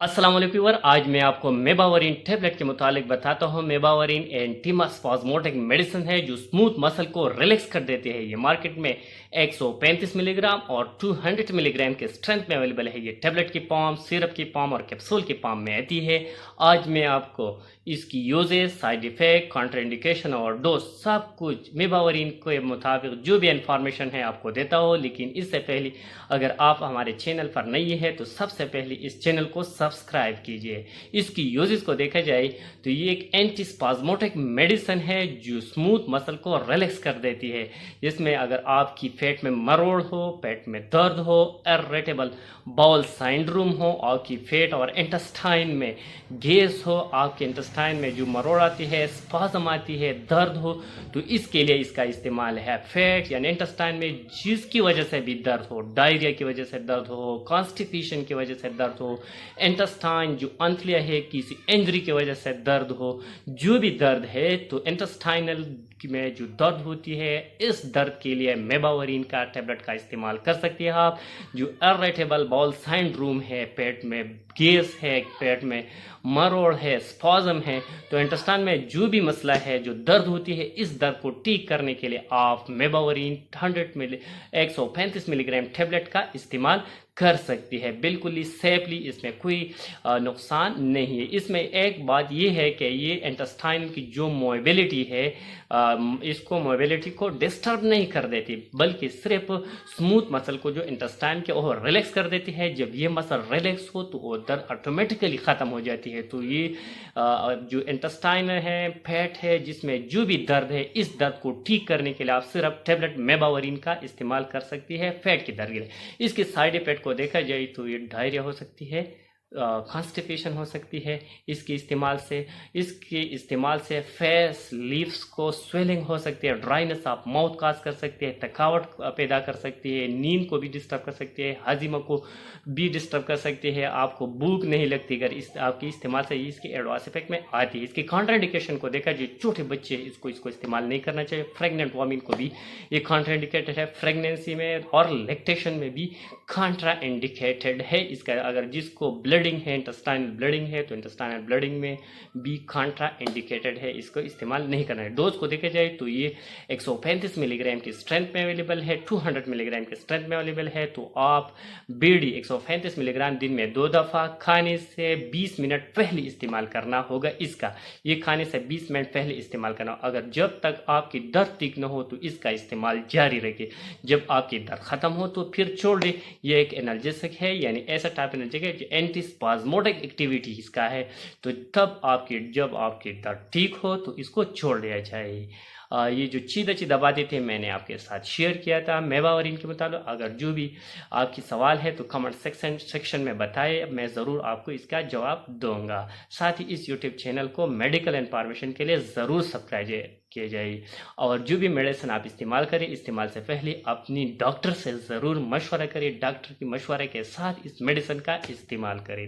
अस्सलाम वालेकुम व्यूअर। आज मैं आपको मेबावरीन टैबलेट के मुतालिक बताता हूँ। मेबावरीन एंटीमास्पाज्मोटिक मेडिसिन है जो स्मूथ मसल को रिलैक्स कर देते हैं। ये मार्केट में 135 मिलीग्राम और 200 मिलीग्राम के स्ट्रेंथ में अवेलेबल है। ये टैबलेट की फॉर्म, सिरप की फॉर्म और कैप्सूल की फॉर्म में आती है। आज मैं आपको इसकी यूजेस, साइड इफ़ेक्ट, कॉन्ट्राइंडिकेशन और डोज सब कुछ मेबावरीन के मुताबिक जो भी इंफॉर्मेशन है आपको देता हो। लेकिन इससे पहले अगर आप हमारे चैनल पर नए हैं तो सबसे पहले इस चैनल को सब्सक्राइब कीजिए। इसकी यूजेस को देखा जाए तो ये एक एंटीस्पाज्मोटिक मेडिसिन है जो स्मूथ मसल को रिलैक्स कर देती है। जिसमें अगर आपकी पेट में मरोड़ हो, पेट में दर्द हो, इरिटेबल बाउल सिंड्रोम हो, आपकी पेट और इंटेस्टाइन में गैस हो, आपके इंटेस्टाइन में जो मरोड़ आती है, स्पाज्म आती है, दर्द हो, तो इसके लिए इसका इस्तेमाल है। फैट यानी इंटेस्टाइन में जिसकी वजह से भी दर्द हो, डायरिया की वजह से दर्द हो, कॉन्स्टिपेशन की वजह से दर्द हो, इंटेस्टाइन जो अंतलिया है किसी इंजरी की वजह से दर्द हो, जो भी दर्द है तो इंटेस्टाइनल में जो दर्द होती है, इस दर्द के लिए मेबावरीन का टैबलेट का इस्तेमाल कर सकती है आप। जो इरिटेबल बाउल सिंड्रोम है, पेट में गैस है, पेट में मरोड़ है, स्पाज्म है, तो इंटेस्टाइन में जो भी मसला है, जो दर्द होती है, इस दर्द को ठीक करने के लिए आप मेबावरीन 135 मिलीग्राम टैबलेट का इस्तेमाल कर सकती है। बिल्कुल ही सेफली, इसमें कोई नुकसान नहीं है। इसमें एक बात ये है कि ये इंटेस्टाइन की जो मोबिलिटी है, इसको मोबिलिटी को डिस्टर्ब नहीं कर देती, बल्कि सिर्फ स्मूथ मसल को जो इंटेस्टाइन के वो रिलैक्स कर देती है। जब ये मसल रिलैक्स हो तो वो दर्द ऑटोमेटिकली ख़त्म हो जाती है। तो ये जो इंटेस्टाइन है, फैट है, जिसमें जो भी दर्द है, इस दर्द को ठीक करने के लिए आप सिर्फ टैबलेट मेबावरीन का इस्तेमाल कर सकती है फैट की दर्द के लिए। इसके साइड इफेक्ट को देखा जाए तो ये डायरिया हो सकती है, कॉन्स्टिपेशन हो सकती है इसके इस्तेमाल से फेस लीव्स को स्वेलिंग हो सकती है, ड्राइनेस आप माउथ काज कर सकती है, थकावट पैदा कर सकती है, नींद को भी डिस्टर्ब कर सकती है, हाजिमा को भी डिस्टर्ब कर सकती है, आपको भूख नहीं लगती अगर आपकी इस्तेमाल से इसके एडवर्स इफेक्ट में आती है। इसकी कॉन्ट्राइंडिकेशन को देखा जाए, छोटे बच्चे इसको इस्तेमाल नहीं करना चाहिए। प्रेग्नेंट वोमेन को भी ये कॉन्ट्राइंडिकेटेड है, प्रेगनेंसी में और लैक्टेशन में भी कॉन्ट्राइंडिकेटेड है इसका। अगर जिसको ब्लीडिंग है, इंटेस्टाइनल ब्लीडिंग है, तो इंटेस्टाइनल ब्लीडिंग में भी कॉन्ट्रा इंडिकेटेड है, इसको इस्तेमाल नहीं करना है। डोज को देखा जाए तो ये 135 मिलीग्राम की स्ट्रेंथ में अवेलेबल है, 200 मिलीग्राम की स्ट्रेंथ में अवेलेबल है। तो आप बीडी 135 मिलीग्राम दिन में 2 दफ़ा खाने से 20 मिनट पहले इस्तेमाल करना होगा इसका। ये खाने से 20 मिनट पहले इस्तेमाल करना। अगर जब तक आपकी दर्द ठीक न हो तो इसका इस्तेमाल जारी रखें। जब आपकी दर्द ख़त्म हो तो फिर छोड़ दें। ये एक एनर्जेसिक है, यानी ऐसा टाइप एनर्जेटिक है जो एंटीस्पाज्मोटिक एक्टिविटी इसका है। तो जब आपकी दर्द ठीक हो तो इसको छोड़ दिया जाए। ये जो चीज़ अच्छी दबा देते मैंने आपके साथ शेयर किया था मेबावरीन के मुताबिक। अगर जो भी आपकी सवाल है तो कमेंट सेक्शन में बताएं, मैं ज़रूर आपको इसका जवाब दूंगा। साथ ही इस यूट्यूब चैनल को मेडिकल इन्फॉर्मेशन के लिए ज़रूर सब्सक्राइब किया जाए। और जो भी मेडिसिन आप इस्तेमाल करें, इस्तेमाल से पहले अपनी डॉक्टर से ज़रूर मशवरा करें। डॉक्टर की मशवरे के साथ इस मेडिसिन का इस्तेमाल करें।